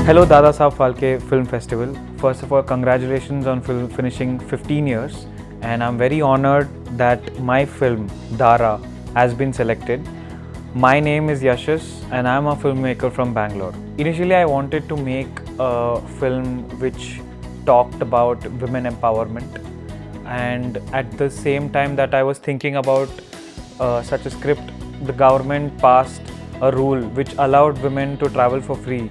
Hello Dada Saheb Phalke Film Festival. First of all, congratulations on finishing 15 years, and I'm very honored that my film Dhaara has been selected. My name is Yashas and I'm a filmmaker from Bangalore. Initially I wanted to make a film which talked about women empowerment, and at the same time that I was thinking about such a script, the government passed a rule which allowed women to travel for free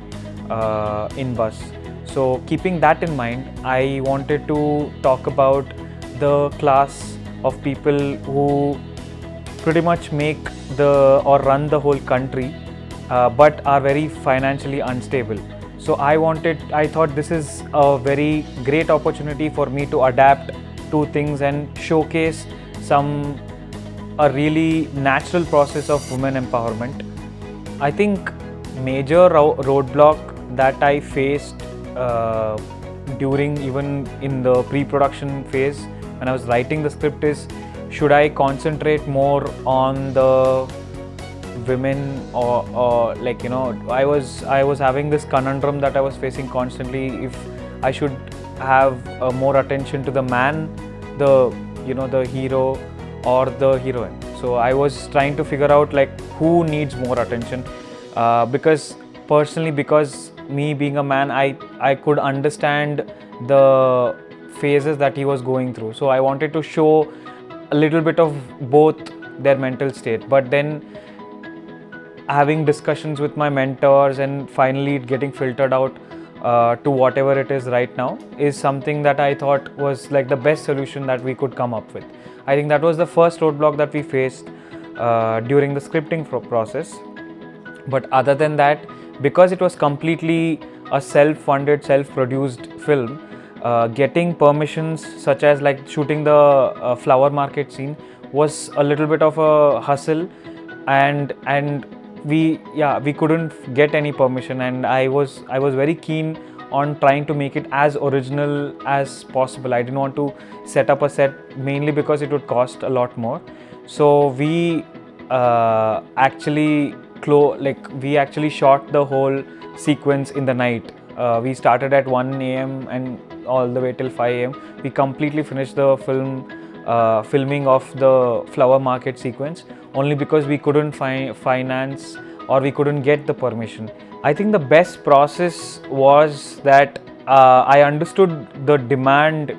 in bus. So keeping that in mind, I wanted to talk about the class of people who pretty much make or run the whole country, but are very financially unstable. So I thought this is a very great opportunity for me to adapt to things and showcase a really natural process of women empowerment. I think major roadblock that I faced during even in the pre-production phase when I was writing the script is, should I concentrate more on the women or like, you know, I was having this conundrum that I was facing constantly, if I should have more attention to the man, the hero or the heroine. So I was trying to figure out like who needs more attention, because me being a man, I could understand the phases that he was going through. So I wanted to show a little bit of both their mental state, but then having discussions with my mentors and finally getting filtered out to whatever it is right now is something that I thought was like the best solution that we could come up with. I think that was the first roadblock that we faced during the scripting process. But other than that, because it was completely a self-funded, self-produced film, getting permissions such as like shooting the flower market scene was a little bit of a hustle, and we couldn't get any permission, and I was very keen on trying to make it as original as possible. I didn't want to set up a set mainly because it would cost a lot more. So we actually shot the whole sequence in the night. We started at 1 a.m. and all the way till 5 a.m. We completely finished the filming of the flower market sequence only because we couldn't finance or we couldn't get the permission. I think the best process was that I understood the demand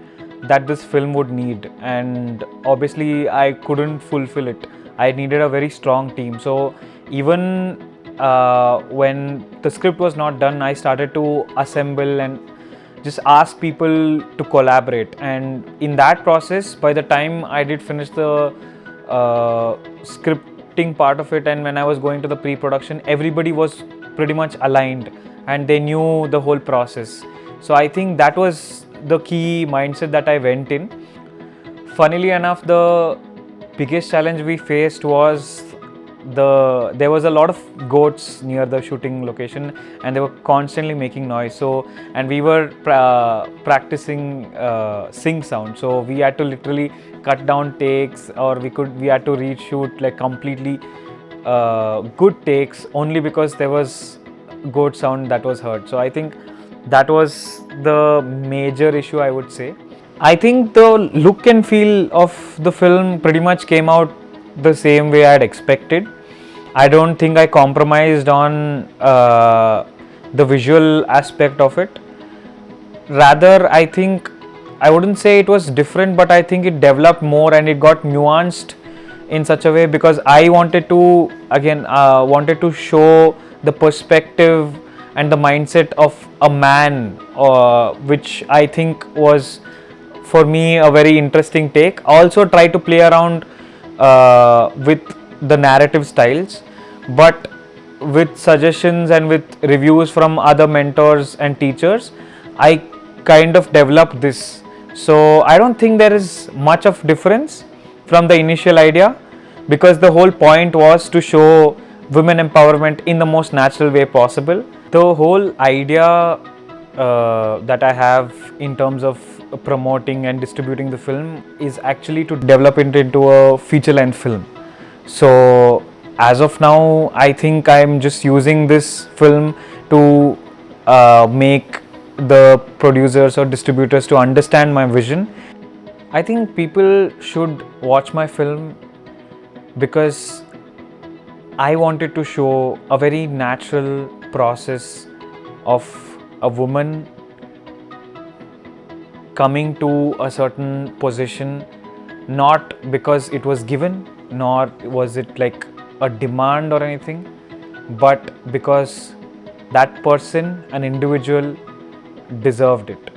that this film would need, and obviously I couldn't fulfill it. I needed a very strong team. So even when the script was not done, I started to assemble and just ask people to collaborate, and in that process, by the time I did finish the scripting part of it, and when I was going to the pre-production, everybody was pretty much aligned and they knew the whole process. So I think that was the key mindset that I went in. Funnily enough, the biggest challenge we faced was there was a lot of goats near the shooting location and they were constantly making noise. So, and we were practicing sing sound, so we had to literally cut down takes, or we had to reshoot like completely good takes only because there was goat sound that was heard. So I think that was the major issue, I would say. I think the look and feel of the film pretty much came out the same way I had expected. I don't think I compromised on the visual aspect of it. Rather, I think I wouldn't say it was different, but I think it developed more and it got nuanced in such a way because I wanted to show the perspective and the mindset of a man, which I think was for me a very interesting take. I also try to play around with the narrative styles, but with suggestions and with reviews from other mentors and teachers, I kind of developed this. So I don't think there is much of difference from the initial idea, because the whole point was to show women empowerment in the most natural way possible. The whole idea that I have in terms of promoting and distributing the film is actually to develop it into a feature-length film. So as of now, I think I'm just using this film to make the producers or distributors to understand my vision. I think people should watch my film because I wanted to show a very natural process of a woman coming to a certain position, not because it was given, nor was it like a demand or anything, but because that person, an individual, deserved it.